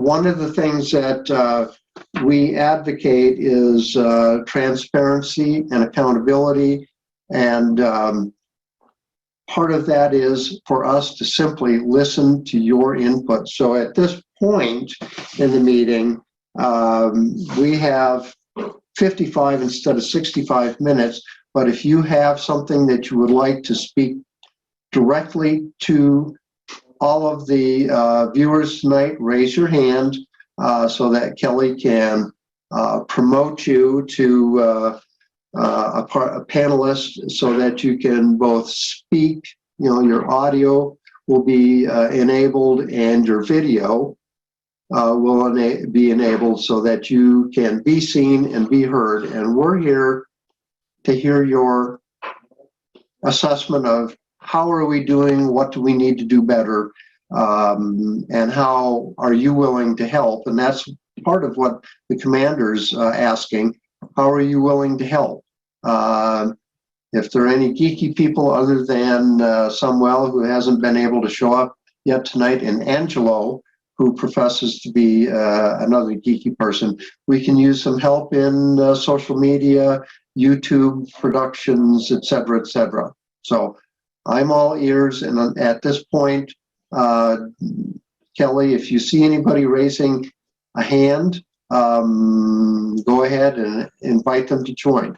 one of the things that we advocate is transparency and accountability, and part of that is for us to simply listen to your input. So at this point in the meeting, we have 55 instead of 65 minutes, but if you have something that you would like to speak directly to all of the viewers tonight, raise your hand so that Kelly can promote you to a panelist so that you can both speak, your audio will be enabled and your video will be enabled so that you can be seen and be heard. And we're here to hear your assessment of how are we doing, what do we need to do better, and how are you willing to help? And that's part of what the commander's asking. How are you willing to help? If there are any geeky people other than Samuel, who hasn't been able to show up yet tonight, and Angelo, who professes to be another geeky person, we can use some help in social media, YouTube productions, et cetera, et cetera. So I'm all ears, and at this point, Kelly, if you see anybody raising a hand, go ahead and invite them to join.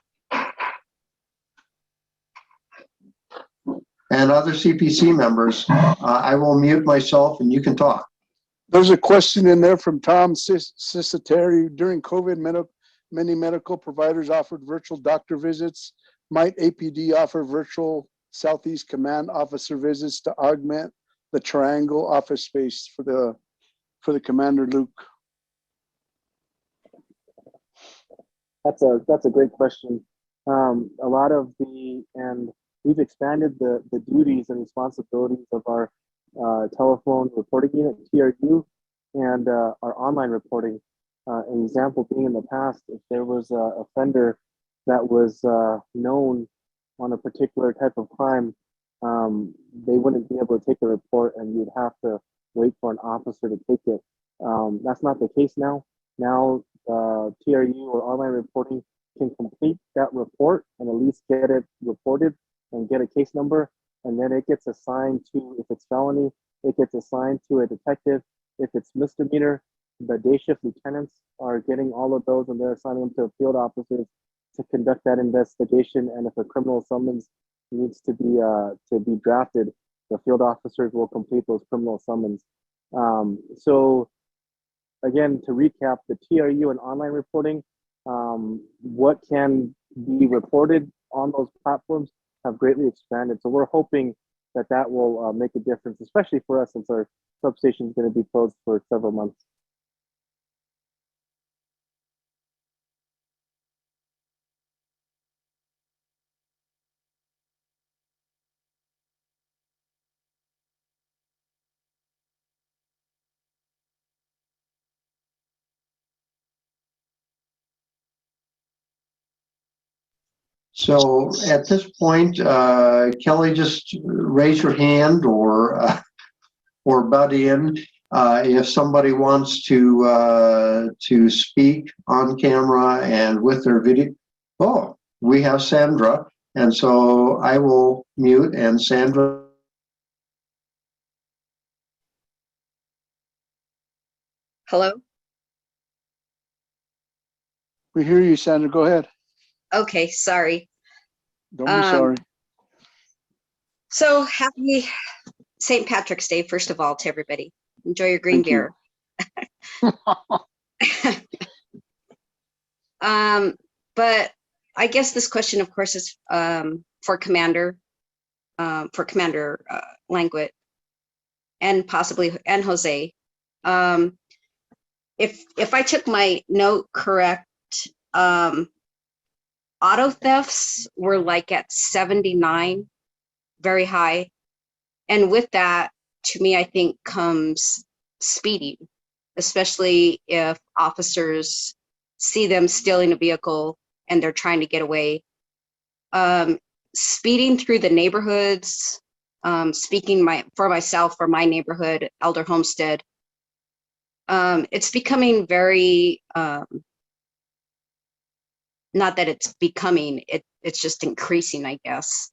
And other CPC members, I will mute myself and you can talk. There's a question in there from Tom Ciciteri. During COVID, many medical providers offered virtual doctor visits. Might APD offer virtual Southeast Command officer visits to augment the triangle office space for the Commander Luke? That's a great question. A lot of and we've expanded the duties and responsibilities of our telephone reporting unit, TRU, and our online reporting. An example being in the past, if there was a offender that was known on a particular type of crime, they wouldn't be able to take the report and you'd have to wait for an officer to take it. That's not the case now. Now, TRU or online reporting can complete that report and at least get it reported and get a case number, and then it gets assigned to, if it's felony, it gets assigned to a detective. If it's misdemeanor, the day shift lieutenants are getting all of those and they're assigning them to field officers to conduct that investigation. And if a criminal summons needs to be drafted, the field officers will complete those criminal summons. So again, to recap, the TRU and online reporting, what can be reported on those platforms have greatly expanded. So we're hoping that that will make a difference, especially for us since our substation is going to be closed for several months. So at this point, Kelly, just raise your hand or butt in if somebody wants to speak on camera and with their video. Oh, we have Sandra, and so I will mute, and Sandra. Hello? We hear you, Sandra. Go ahead. Okay, sorry. Don't be sorry. So happy St. Patrick's Day, first of all, to everybody. Enjoy your green beer. But I guess this question, of course, is for Commander Langwit and possibly Jose. If I took my note correct, auto thefts were like at 79, very high. And with that, to me, I think comes speeding, especially if officers see them stealing a vehicle and they're trying to get away. Speeding through the neighborhoods, speaking for myself, for my neighborhood, Elder Homestead, It's becoming very, not that it's becoming, it's just increasing, I guess.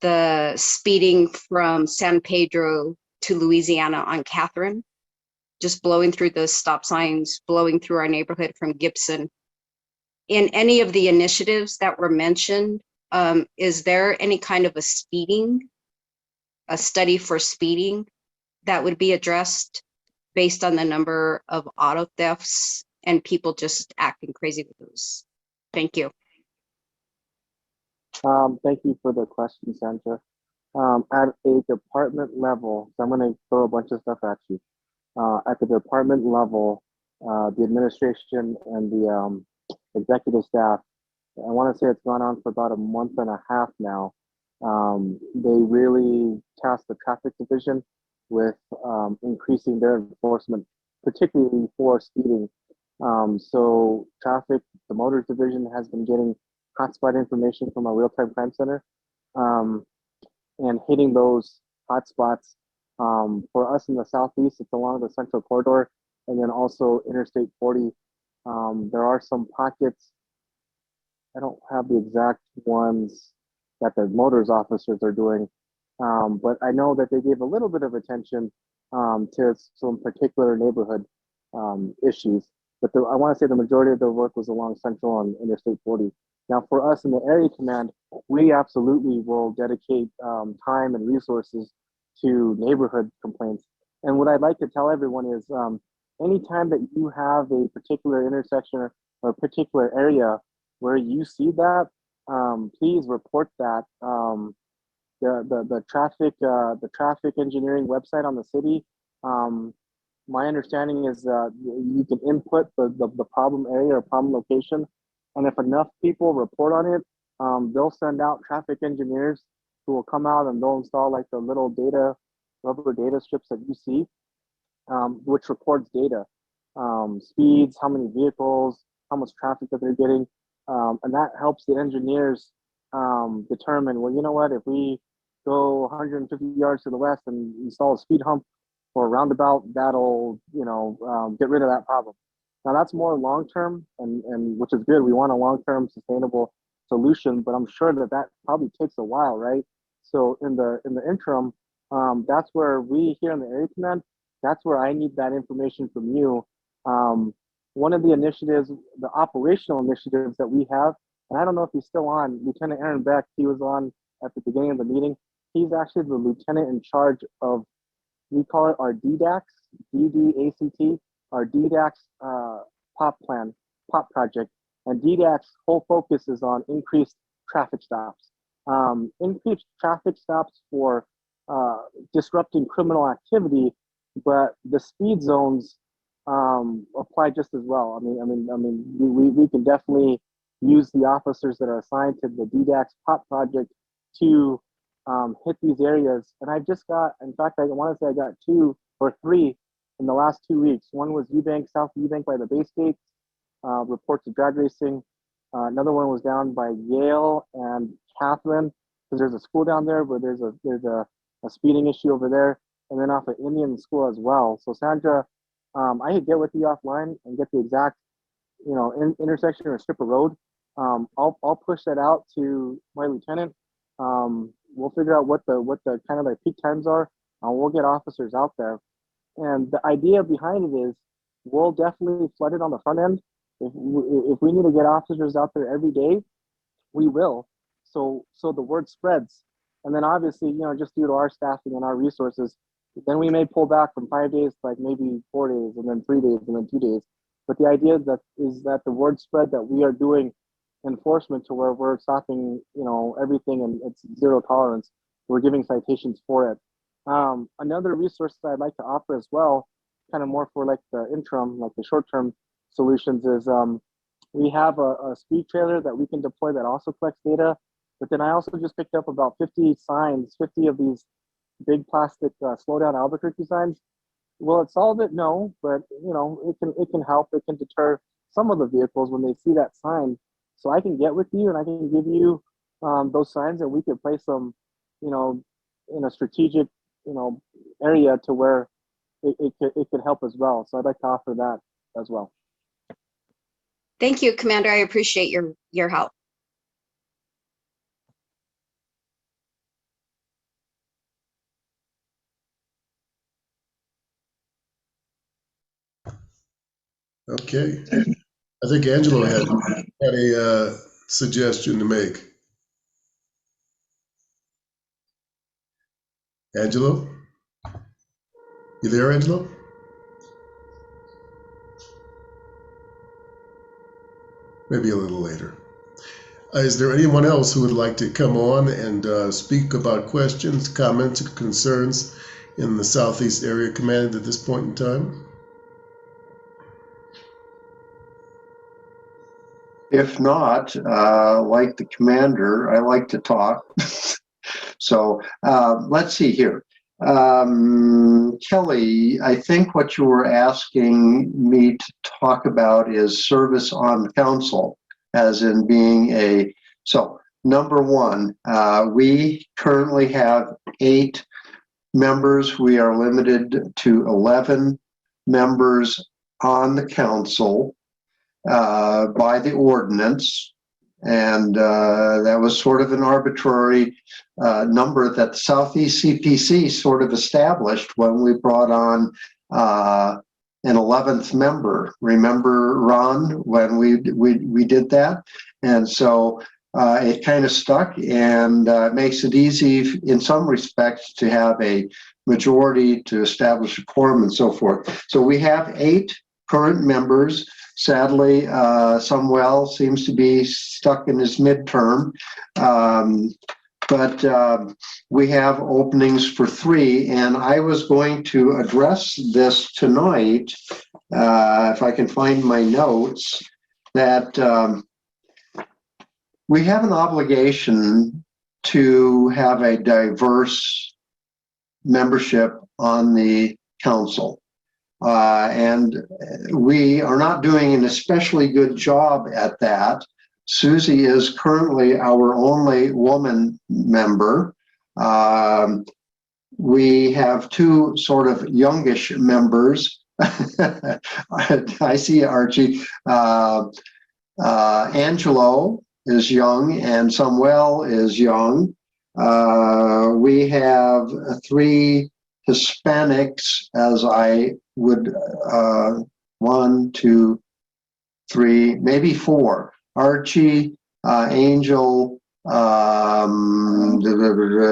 The speeding from San Pedro to Louisiana on Catherine, just blowing through the stop signs, blowing through our neighborhood from Gibson. In any of the initiatives that were mentioned, is there any kind of a study for speeding that would be addressed based on the number of auto thefts and people just acting crazy with those? Thank you. Thank you for the question, Sandra. At a department level, so I'm going to throw a bunch of stuff at you. At the department level, the administration and the executive staff, I want to say it's gone on for about a month and a half now. They really tasked the traffic division with increasing their enforcement, particularly for speeding. So traffic, the motors division has been getting hotspot information from our real-time crime center and hitting those hotspots. For us in the southeast, it's along the central corridor and then also Interstate 40. There are some pockets, I don't have the exact ones that the motors officers are doing, but I know that they gave a little bit of attention to some particular neighborhood issues. But I want to say the majority of their work was along Central and Interstate 40. Now, for us in the area command, we absolutely will dedicate time and resources to neighborhood complaints. And what I'd like to tell everyone is anytime that you have a particular intersection or a particular area where you see that, please report that. The traffic engineering website on the city. My understanding is you can input the problem area or problem location, and if enough people report on it, they'll send out traffic engineers who will come out and they'll install like the little rubber data strips that you see, which records data, speeds, how many vehicles, how much traffic that they're getting, and that helps the engineers determine, well, you know what, if we go 150 yards to the west and install a speed hump or a roundabout, that'll, get rid of that problem. Now that's more long-term and which is good. We want a long-term sustainable solution, but I'm sure that probably takes a while, right? So in the interim, that's where we here in the area command, that's where I need that information from you. One of the initiatives, the operational initiatives that we have, and I don't know if he's still on, Lieutenant Aaron Beck, he was on at the beginning of the meeting. He's actually the lieutenant in charge of, we call it our DDACT, DDACT, our DDACT POP project. And DDACT's whole focus is on increased traffic stops. Increased traffic stops for disrupting criminal activity, but the speed zones apply just as well. We can definitely use the officers that are assigned to the DDACT POP project to hit these areas. And I've just got, in fact, I want to say I got 2 or 3 in the last 2 weeks. One was Eubank, South Eubank by the Bay Gates, reports of drag racing. Another one was down by Yale and Catherine, because there's a school down there, but there's a speeding issue over there. And then off of Indian School as well. So Sandra, I could get with you offline and get the exact, intersection or strip of road. I'll push that out to my lieutenant. We'll figure out what the kind of like peak times are, and we'll get officers out there. And the idea behind it is we'll definitely flood it on the front end. If we need to get officers out there every day, we will. So the word spreads. And then obviously, just due to our staffing and our resources, then we may pull back from 5 days to like maybe 4 days and then 3 days and then 2 days. But the idea is that the word spread that we are doing enforcement to where we're stopping, everything and it's zero tolerance. We're giving citations for it. Another resource that I'd like to offer as well, kind of more for like the interim, like the short-term solutions is we have a speed trailer that we can deploy that also collects data. But then I also just picked up about 50 signs, 50 of these big plastic slow down Albuquerque signs. Will it solve it? No, but it can help. It can deter some of the vehicles when they see that sign. So I can get with you and I can give you those signs, and we can place them, in a strategic, area to where it could help as well. So I'd like to offer that as well. Thank you, Commander. I appreciate your help. Okay. I think Angelo had a suggestion to make. Angelo? You there, Angelo? Maybe a little later. Is there anyone else who would like to come on and speak about questions, comments, or concerns in the Southeast Area Command at this point in time? If not, like the commander, I like to talk. So let's see here. Kelly, I think what you were asking me to talk about is service on council, as in being a, so number one, we currently have 8 members. We are limited to 11 members on the council by the ordinance. And that was sort of an arbitrary number that the Southeast CPC sort of established when we brought on an 11th member. Remember, Ron, when we did that? And so it kind of stuck, and makes it easy in some respects to have a majority to establish a quorum and so forth. So we have 8 current members. Sadly, Samuel seems to be stuck in his midterm, but we have openings for 3, and I was going to address this tonight, if I can find my notes, that we have an obligation to have a diverse membership on the council. And we are not doing an especially good job at that. Susie is currently our only woman member. We have 2 sort of youngish members. I see Archie. Angelo is young and Samuel is young. We have 3 Hispanics, as I would 1, 2, 3, maybe 4. Archie, Angel,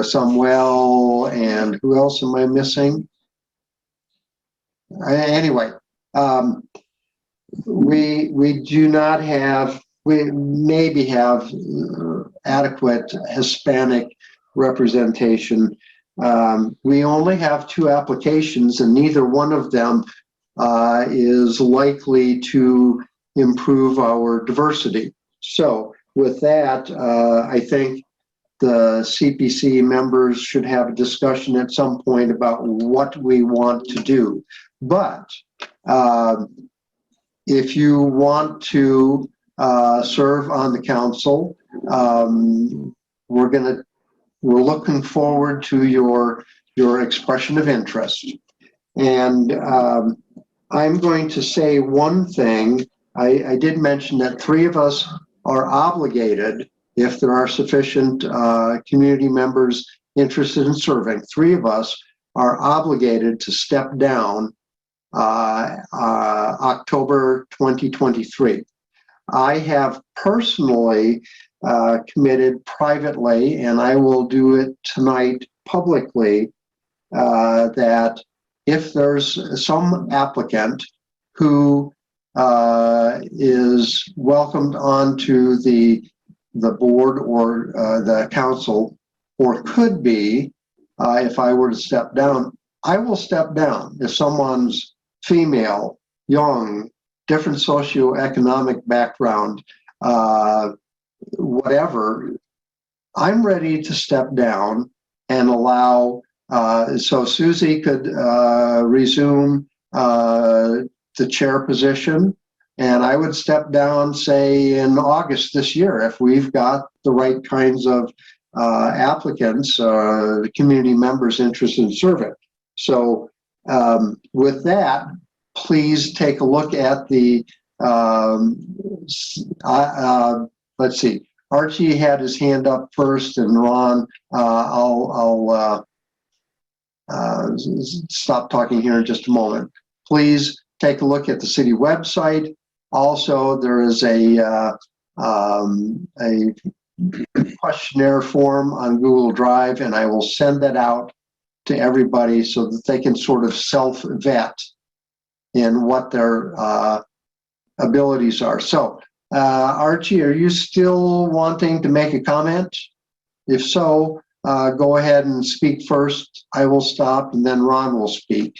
Samuel, and who else am I missing? Anyway, we do not have, we maybe have adequate Hispanic representation. We only have 2 applications, and neither one of them is likely to improve our diversity. So with that, I think the CPC members should have a discussion at some point about what we want to do. But if you want to serve on the council, we're looking forward to your expression of interest. And I'm going to say one thing. I did mention that 3 of us are obligated, if there are sufficient community members interested in serving, 3 of us are obligated to step down October 2023. I have personally committed privately, and I will do it tonight publicly, that if there's some applicant who is welcomed onto the board or the council, or could be, if I were to step down, I will step down. If someone's female, young, different socioeconomic background, whatever, I'm ready to step down and allow, so Susie could resume the chair position, and I would step down, say, in August this year if we've got the right kinds of applicants, community members interested in serving. So With that, please take a look at the, let's see, Archie had his hand up first, and Ron, I'll stop talking here in just a moment. Please take a look at the city website. Also, there is a questionnaire form on Google Drive, and I will send that out to everybody so that they can sort of self-vet in what their abilities are. So, Archie, are you still wanting to make a comment? If so, go ahead and speak first. I will stop, and then Ron will speak.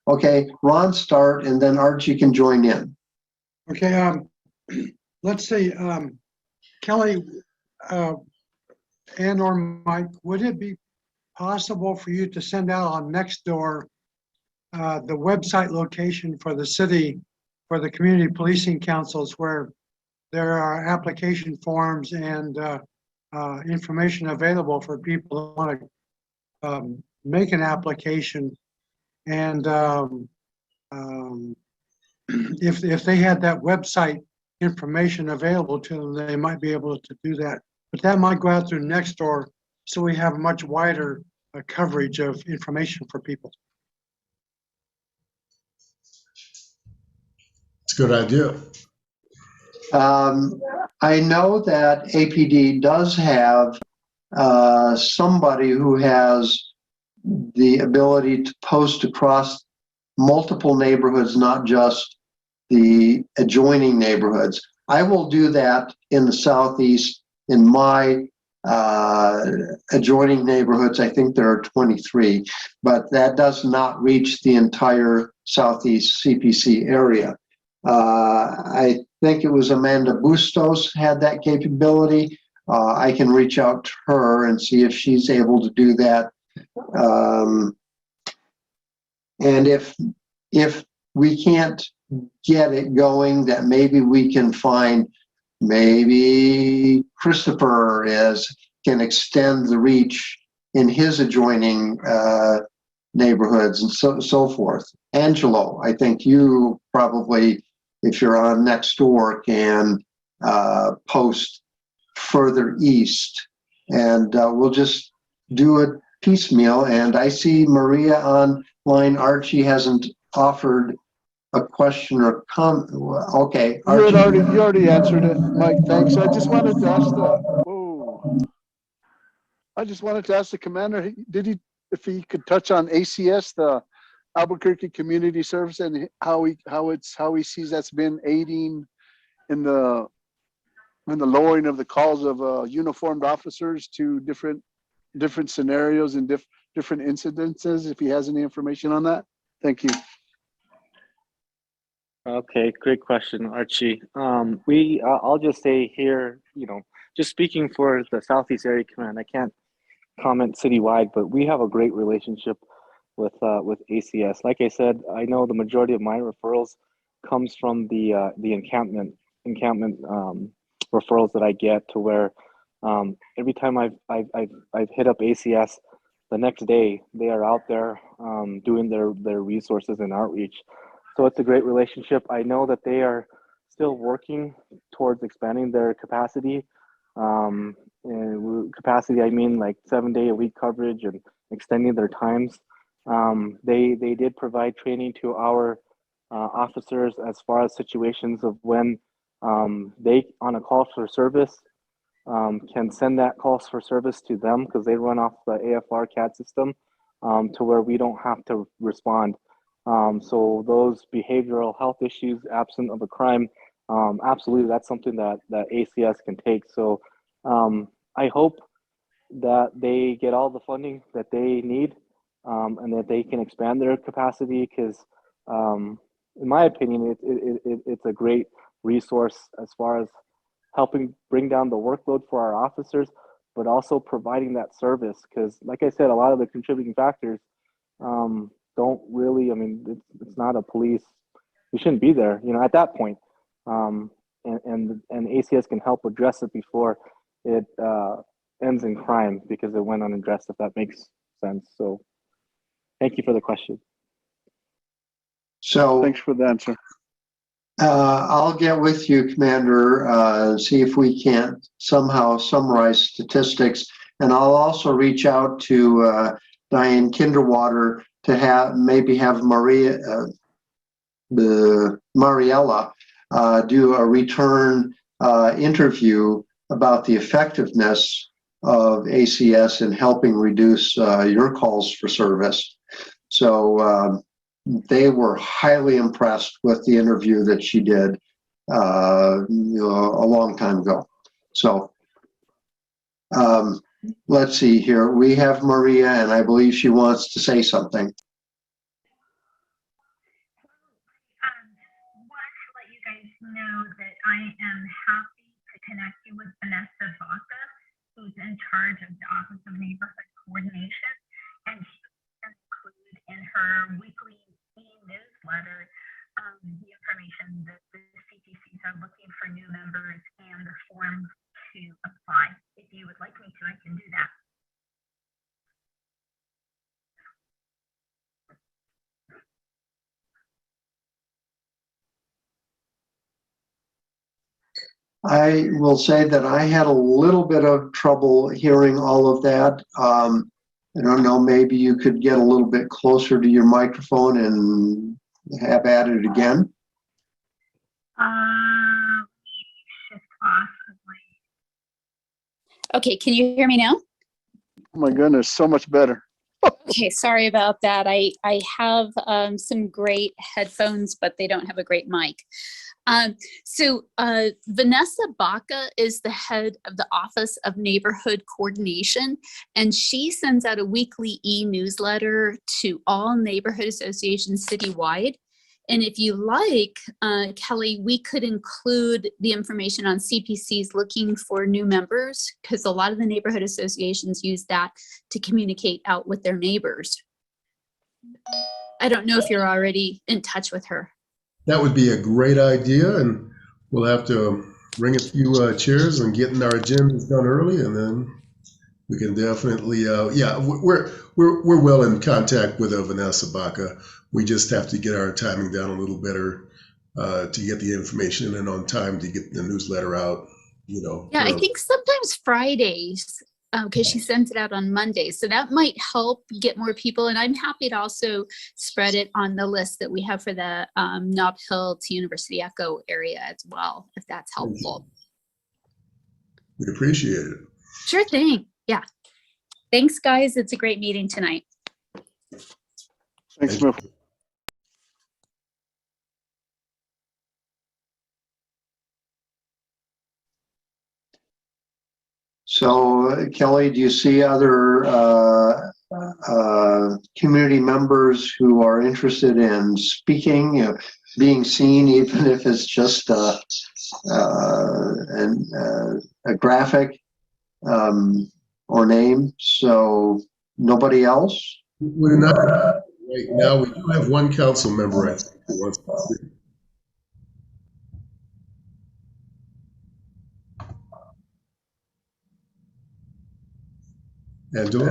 Okay, Ron, start, and then Archie can join in. Okay, let's see, Kelly, and or Mike, would it be possible for you to send out on Nextdoor the website location for the city, for the community policing councils, where there are application forms and information available for people who want to make an application? And if they had that website information available to them, they might be able to do that. But that might go out through Nextdoor, so we have much wider coverage of information for people. It's a good idea. I know that APD does have somebody who has the ability to post across multiple neighborhoods, not just the adjoining neighborhoods. I will do that in the southeast in my adjoining neighborhoods. I think there are 23, but that does not reach the entire southeast CPC area. I think it was Amanda Bustos had that capability. I can reach out to her and see if she's able to do that. And if we can't get it going, that maybe we can find, maybe Christopher can extend the reach in his adjoining neighborhoods and so forth. Angelo, I think you probably, if you're on Nextdoor, can post further east, and we'll just do it piecemeal. And I see Maria online. Archie hasn't offered a question or comment. Okay, Archie. You already answered it, Mike. Thanks. I just wanted to ask the commander, if he could touch on ACS, the Albuquerque Community Service, and how he sees that's been aiding in the lowering of the calls of uniformed officers to different scenarios and different incidences. If he has any information on that, thank you. Okay, great question, Archie. I'll just say here, just speaking for the Southeast Area Command, I can't comment citywide, but we have a great relationship with ACS. Like I said, I know the majority of my referrals comes from the encampment referrals that I get, to where every time I've hit up ACS, the next day they are out there doing their resources and outreach. So it's a great relationship. I know that they are still working towards expanding their capacity. And capacity, I mean like 7-day-a-week coverage and extending their times. They did provide training to our officers as far as situations of when they, on a call for service, can send that calls for service to them, because they run off the AFR CAD system, to where we don't have to respond. So those behavioral health issues absent of a crime, absolutely, that's something that ACS can take. So I hope that they get all the funding that they need, and that they can expand their capacity, because in my opinion, it's a great resource as far as helping bring down the workload for our officers, but also providing that service. Because like I said, a lot of the contributing factors don't really, it's not a police, we shouldn't be there, at that point. and ACS can help address it before it ends in crime because it went unaddressed, if that makes sense. So thank you for the question. So Thanks for the answer. I'll get with you, Commander, see if we can't somehow summarize statistics. And I'll also reach out to Diane Kinderwater to maybe have Mariella do a return interview about the effectiveness of ACS in helping reduce your calls for service. So they were highly impressed with the interview that she did a long time ago. So let's see here. We have Maria, and I believe she wants to say something. Want to let you guys know that I am happy to connect you with Vanessa Baca, who's in charge of the Office of Neighborhood Coordination, and she can include in her weekly e-newsletter the information that the CPCs are looking for new members and the forms to apply. If you would like me to, I can do that. I will say that I had a little bit of trouble hearing all of that. I don't know, maybe you could get a little bit closer to your microphone and have at it again. Shift off of my Okay, can you hear me now? Oh my goodness, so much better. Okay, sorry about that. I have some great headphones, but they don't have a great mic. Vanessa Baca is the head of the Office of Neighborhood Coordination, and she sends out a weekly e-newsletter to all neighborhood associations citywide. And if you like, Kelly, we could include the information on CPCs looking for new members, because a lot of the neighborhood associations use that to communicate out with their neighbors. I don't know if you're already in touch with her. That would be a great idea, and we'll have to bring a few chairs and get in our agendas done early, and then we can definitely, yeah, we're well in contact with Vanessa Baca. We just have to get our timing down a little better to get the information in on time to get the newsletter out. You know. Yeah, I think sometimes Fridays, because she sends it out on Mondays. So that might help get more people. And I'm happy to also spread it on the list that we have for the Nob Hill to University Echo area as well, if that's helpful. We appreciate it. Sure thing. Yeah. Thanks, guys. It's a great meeting tonight. Thanks, Smith. So Kelly, do you see other community members who are interested in speaking, being seen, even if it's just a graphic or name? So nobody else? We're not right now. We do have one council member, I think, who wants to speak. Angela?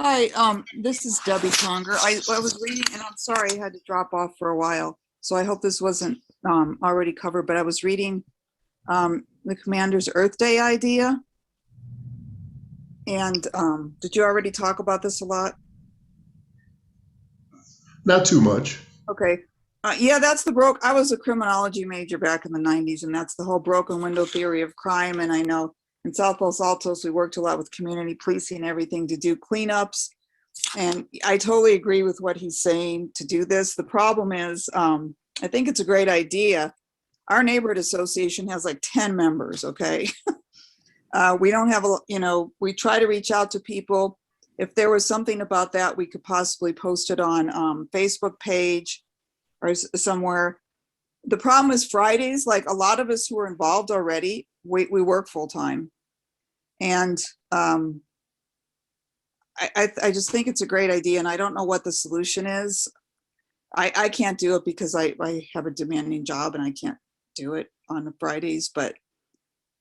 Hi, this is Debbie Conger. I was reading, and I'm sorry I had to drop off for a while, so I hope this wasn't already covered, but I was reading the Commander's Earth Day idea. And did you already talk about this a lot? Not too much. Okay. Yeah, that's I was a criminology major back in the 90s, and that's the whole broken window theory of crime. And I know in South Los Altos, we worked a lot with community policing and everything to do cleanups. And I totally agree with what he's saying to do this. The problem is, I think it's a great idea. Our neighborhood association has like 10 members, okay? We don't have we try to reach out to people. If there was something about that, we could possibly post it on Facebook page or somewhere. The problem is Fridays, like a lot of us who are involved already, we work full time. And I just think it's a great idea, and I don't know what the solution is. I can't do it because I have a demanding job and I can't do it on Fridays, but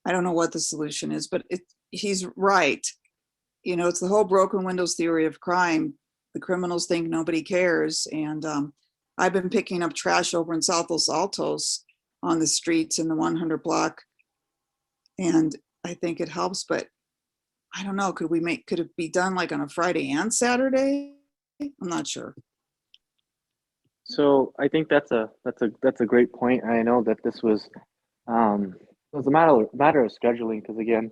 I don't know what the solution is, but he's right. You know, it's the whole broken windows theory of crime. The criminals think nobody cares. And I've been picking up trash over in South Los Altos on the streets in the 100 block. And I think it helps, but I don't know, could it be done like on a Friday and Saturday? I'm not sure. So I think that's a great point. I know that this was it was a matter of scheduling because again,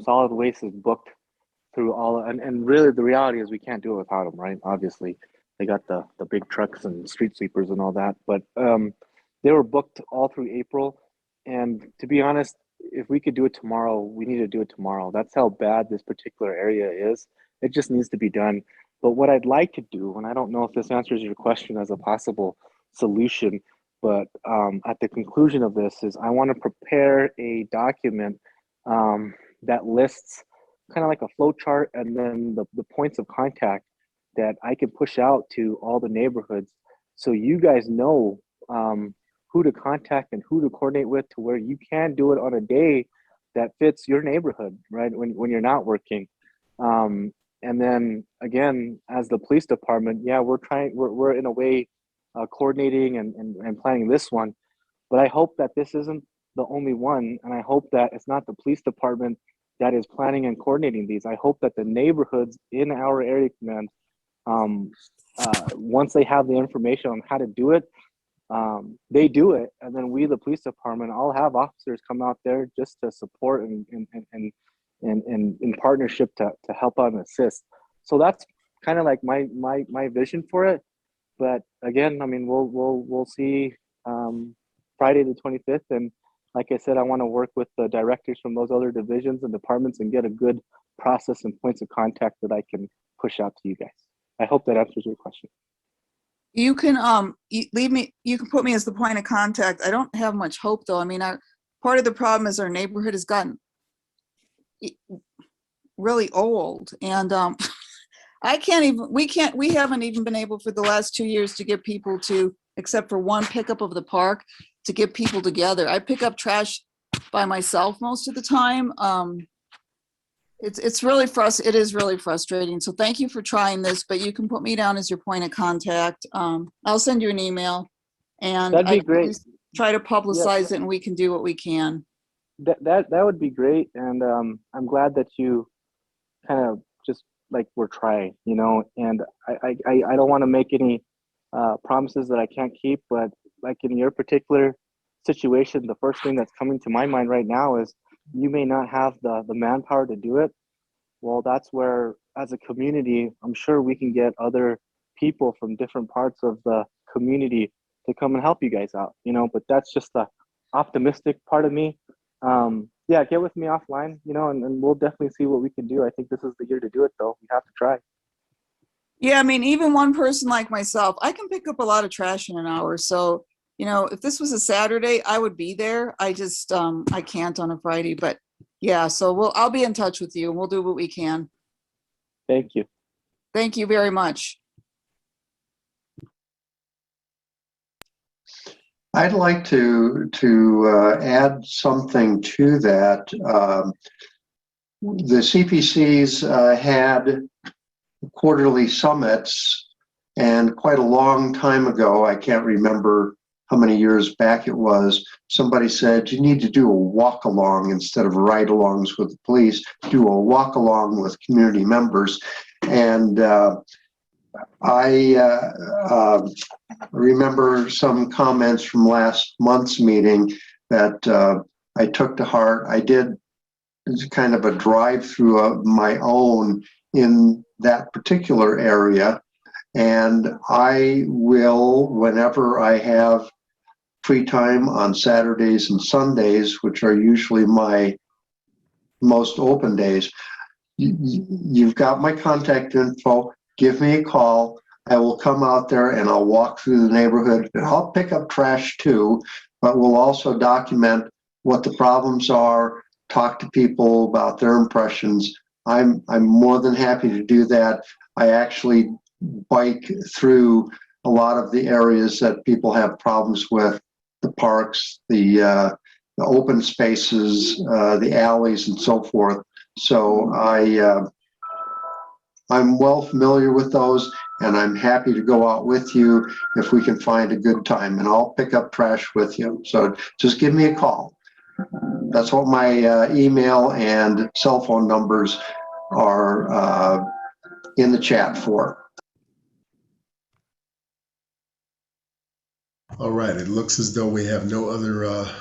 solid waste is booked through all and really the reality is we can't do it without them, right? Obviously, they got the big trucks and street sweepers and all that, but they were booked all through April. And to be honest, if we could do it tomorrow, we need to do it tomorrow. That's how bad this particular area is. It just needs to be done. But what I'd like to do, and I don't know if this answers your question as a possible solution, but at the conclusion of this is I want to prepare a document that lists kind of like a flow chart and then the points of contact that I can push out to all the neighborhoods so you guys know who to contact and who to coordinate with to where you can do it on a day that fits your neighborhood, right? When you're not working. And then again, as the police department, yeah, we're in a way coordinating and planning this one, but I hope that this isn't the only one. And I hope that it's not the police department that is planning and coordinating these. I hope that the neighborhoods in our area command, once they have the information on how to do it, they do it. And then we, the police department, all have officers come out there just to support and in partnership to help out and assist. So that's kind of like my vision for it. But again, I mean, we'll see Friday the 25th. And like I said, I want to work with the directors from those other divisions and departments and get a good process and points of contact that I can push out to you guys. I hope that answers your question. You can you can put me as the point of contact. I don't have much hope though. I mean, part of the problem is our neighborhood has gotten really old and we haven't even been able for the last 2 years to get people to, except for one pickup of the park, to get people together. I pick up trash by myself most of the time. It is really frustrating. So thank you for trying this, but you can put me down as your point of contact. I'll send you an email and That'd be great. Try to publicize it and we can do what we can. That would be great. And I'm glad that you kind of just like we're trying, you know, and I don't want to make any promises that I can't keep, but like in your particular situation, the first thing that's coming to my mind right now is you may not have the manpower to do it. Well, that's where as a community, I'm sure we can get other people from different parts of the community to come and help you guys out, you know, but that's just the optimistic part of me. Yeah, get with me offline, you know, and we'll definitely see what we can do. I think this is the year to do it though. We have to try. Yeah, I mean, even one person like myself, I can pick up a lot of trash in an hour. So, you know, if this was a Saturday, I would be there. I just, I can't on a Friday, but yeah, so I'll be in touch with you and we'll do what we can. Thank you. Thank you very much. I'd like to add something to that. The CPCs had quarterly summits, and quite a long time ago, I can't remember how many years back it was, somebody said you need to do a walk along instead of ride alongs with the police, do a walk along with community members. And I remember some comments from last month's meeting that I took to heart. I did kind of a drive-through of my own in that particular area, and I will, whenever I have free time on Saturdays and Sundays, which are usually my most open days, you've got my contact info. Give me a call. I will come out there and I'll walk through the neighborhood. I'll pick up trash too, but we'll also document what the problems are, talk to people about their impressions. I'm more than happy to do that. I actually bike through a lot of the areas that people have problems with the parks, the open spaces, the alleys, and so forth. So I'm well familiar with those, and I'm happy to go out with you if we can find a good time, and I'll pick up trash with you. So just give me a call. That's what my email and cell phone numbers are in the chat for. All right, it looks as though we have no other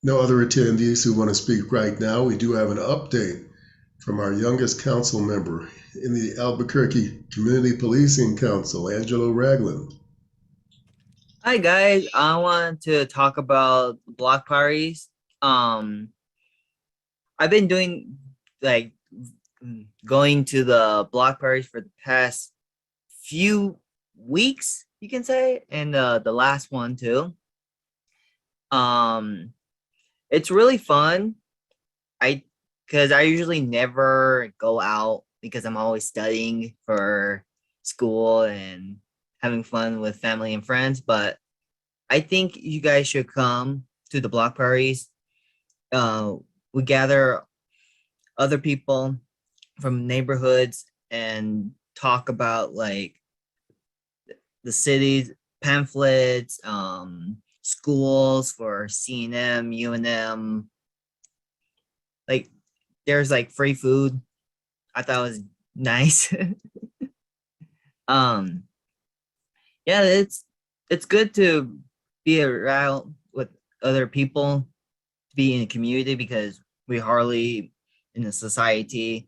attendees who want to speak right now. We do have an update from our youngest council member in the Albuquerque Community Policing Council, Angelo Ragland. Hi guys, I want to talk about block parties. I've been doing like going to the block parties for the past few weeks, you can say, and the last one too. It's really fun. Because I usually never go out because I'm always studying for school and having fun with family and friends. But I think you guys should come to the block parties. We gather other people from neighborhoods and talk about like the city's pamphlets, schools for C&M, UNM. Like there's like free food. I thought it was nice. Yeah, it's good to be around with other people, to be in a community, because we hardly in a society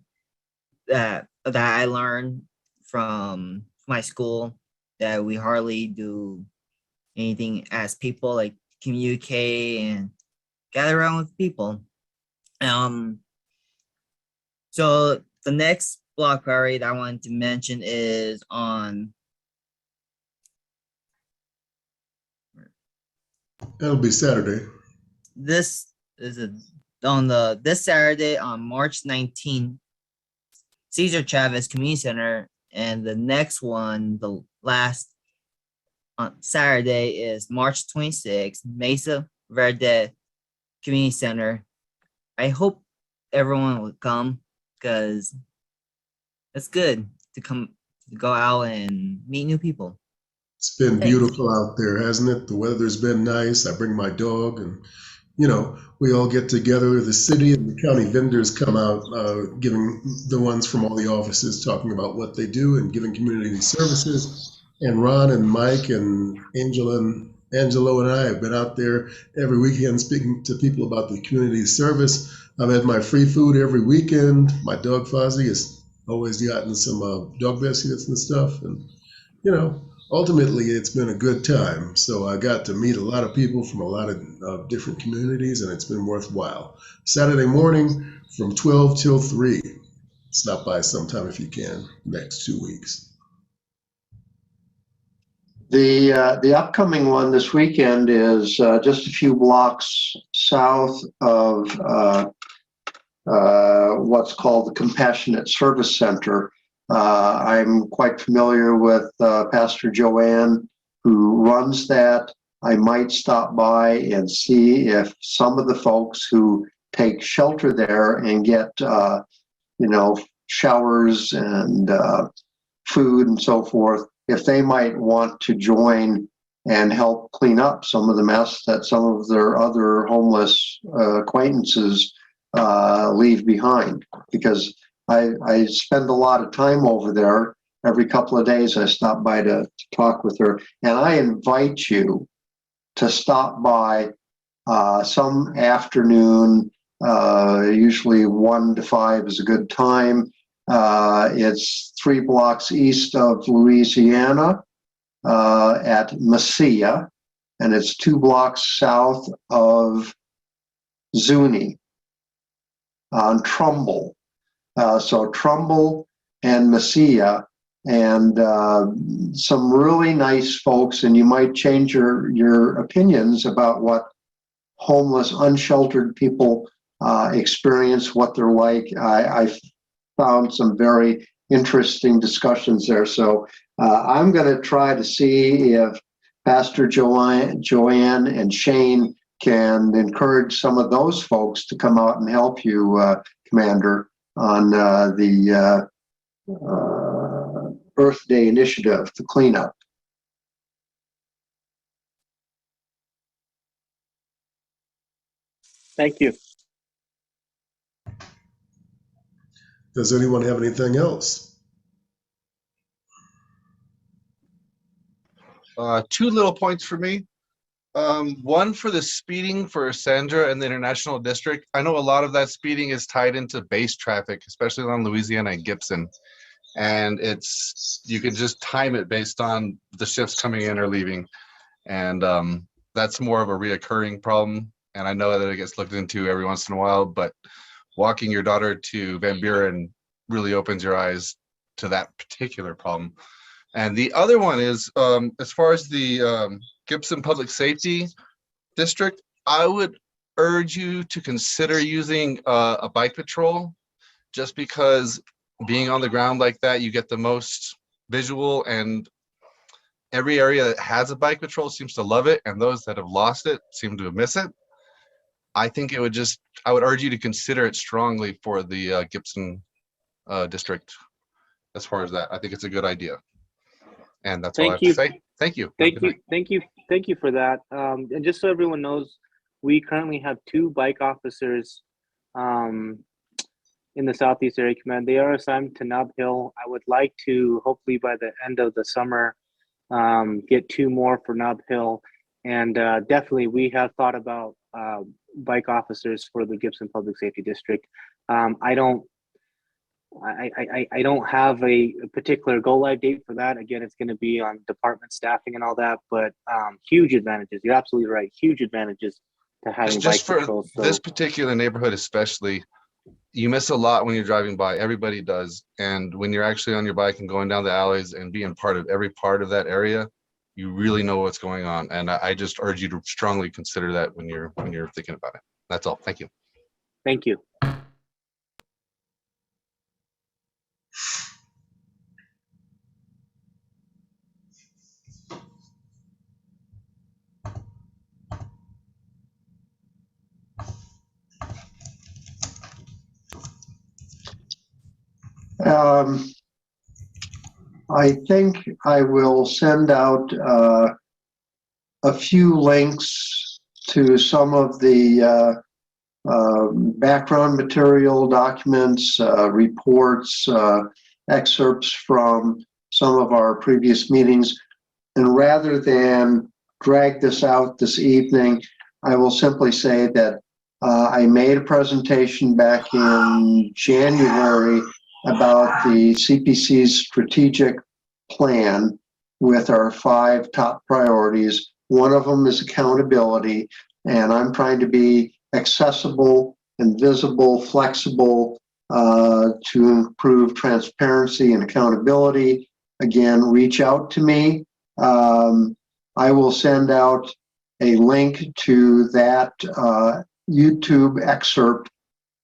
that I learned from my school, that we hardly do anything as people, like communicate and gather around with people. So the next block party that I wanted to mention is on That'll be Saturday. this Saturday on March 19th, Cesar Chavez Community Center, and the next one, the last on Saturday, is March 26th, Mesa Verde Community Center. I hope everyone will come, because it's good to go out and meet new people. It's been Thanks. beautiful out there, hasn't it? The weather's been nice. I bring my dog, and we all get together. The city and the county vendors come out, giving the ones from all the offices talking about what they do and giving community services. And Ron and Mike and Angelo and I have been out there every weekend speaking to people about the community service. I've had my free food every weekend. My dog Fozzie has always gotten some dog biscuits and stuff. And, ultimately it's been a good time. So I got to meet a lot of people from a lot of different communities, and it's been worthwhile. Saturday morning from 12 till 3. Stop by sometime if you can, next 2 weeks. The upcoming one this weekend is just a few blocks south of what's called the Compassionate Service Center. I'm quite familiar with Pastor Joanne, who runs that. I might stop by and see if some of the folks who take shelter there and get, showers and food and so forth, if they might want to join and help clean up some of the mess that some of their other homeless acquaintances leave behind. Because I spend a lot of time over there. Every couple of days I stop by to talk with her, and I invite you to stop by some afternoon. Usually 1 to 5 is a good time. It's 3 blocks east of Louisiana at Mesilla, and it's 2 blocks south of Zuni on Trumbull. So Trumbull and Mesilla, and some really nice folks, and you might change your opinions about what homeless, unsheltered people experience, what they're like. I found some very interesting discussions there. So I'm going to try to see if Pastor Joanne and Shane can encourage some of those folks to come out and help you, Commander, on the Earth Day initiative, the cleanup. Thank you. Does anyone have anything else? Two little points for me. One for the speeding for Sandra and the International District. I know a lot of that speeding is tied into base traffic, especially along Louisiana and Gibson. And you can just time it based on the shifts coming in or leaving. And that's more of a reoccurring problem. And I know that it gets looked into every once in a while, but walking your daughter to Van Buren really opens your eyes to that particular problem. And the other one is, as far as the Gibson Public Safety District, I would urge you to consider using a bike patrol, just because being on the ground like that, you get the most visual, and every area that has a bike patrol seems to love it, and those that have lost it seem to miss it. I think I would urge you to consider it strongly for the Gibson district. As far as that, I think it's a good idea. And that's all I have to say. Thank you. Thank you for that. And just so everyone knows, we currently have 2 bike officers in the Southeast Area Command. They are assigned to Nob Hill. I would like to, hopefully by the end of the summer, get 2 more for Nob Hill. And definitely we have thought about bike officers for the Gibson Public Safety District. I don't have a particular go live date for that. Again, it's going to be on department staffing and all that, but huge advantages. You're absolutely right. Huge advantages to having just bike for patrols. So, this particular neighborhood, especially, you miss a lot when you're driving by. Everybody does. And when you're actually on your bike and going down the alleys and being part of every part of that area, you really know what's going on. And I just urge you to strongly consider that when you're thinking about it. That's all. Thank you. thank you. I think I will send out a few links to some of the background material, documents, reports, excerpts from some of our previous meetings. And rather than drag this out this evening, I will simply say that I made a presentation back in January about the CPC's strategic plan with our 5 top priorities. One of them is accountability, and I'm trying to be accessible and visible, flexible to improve transparency and accountability. Again, reach out to me. I will send out a link to that YouTube excerpt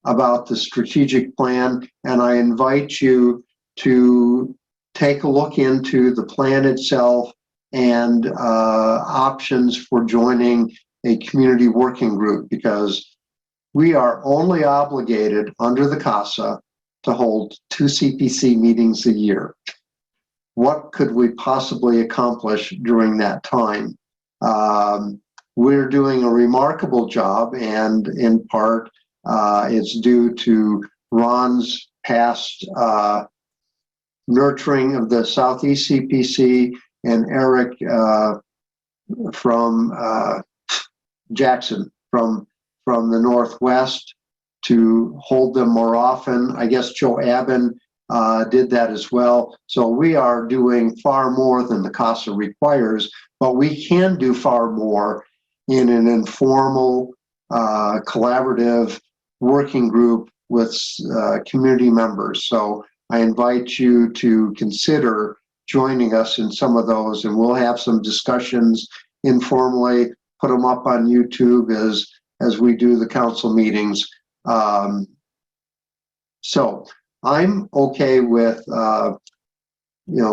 about the strategic plan, and I invite you to take a look into the plan itself and options for joining a community working group, because we are only obligated under the CASA to hold 2 CPC meetings a year. What could we possibly accomplish during that time? We're doing a remarkable job, and in part, it's due to Ron's past nurturing of the Southeast CPC and Eric from Jackson from the Northwest to hold them more often. I guess Joe Abbin did that as well. So we are doing far more than the CASA requires, but we can do far more in an informal, collaborative working group with community members. So I invite you to consider joining us in some of those, and we'll have some discussions informally, put them up on YouTube as we do the council meetings. So I'm okay with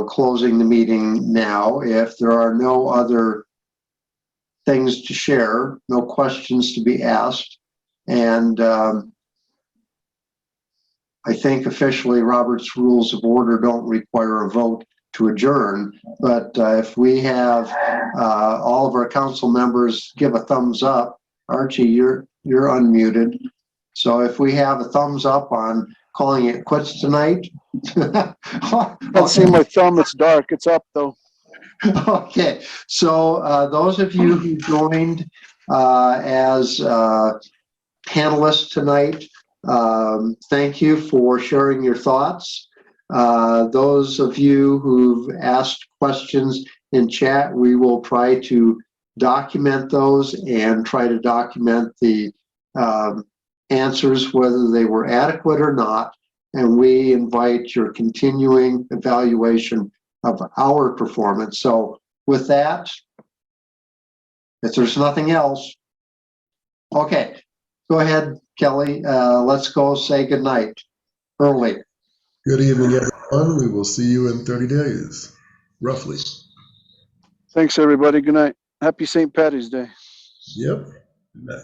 closing the meeting now if there are no other things to share, no questions to be asked. And I think officially Robert's Rules of Order don't require a vote to adjourn. But if we have all of our council members give a thumbs up, Archie, you're unmuted. So if we have a thumbs up on calling it quits tonight. Can't see my thumb. It's dark. It's up though. Okay, so those of you who joined as panelists tonight, thank you for sharing your thoughts. Those of you who've asked questions in chat, we will try to document those and try to document the answers, whether they were adequate or not. And we invite your continuing evaluation of our performance. So with that, if there's nothing else, okay, go ahead, Kelly. Let's go say goodnight early. Good evening, everyone. We will see you in 30 days, roughly. Thanks, everybody. Good night. Happy St. Patty's Day. Yep. Good night.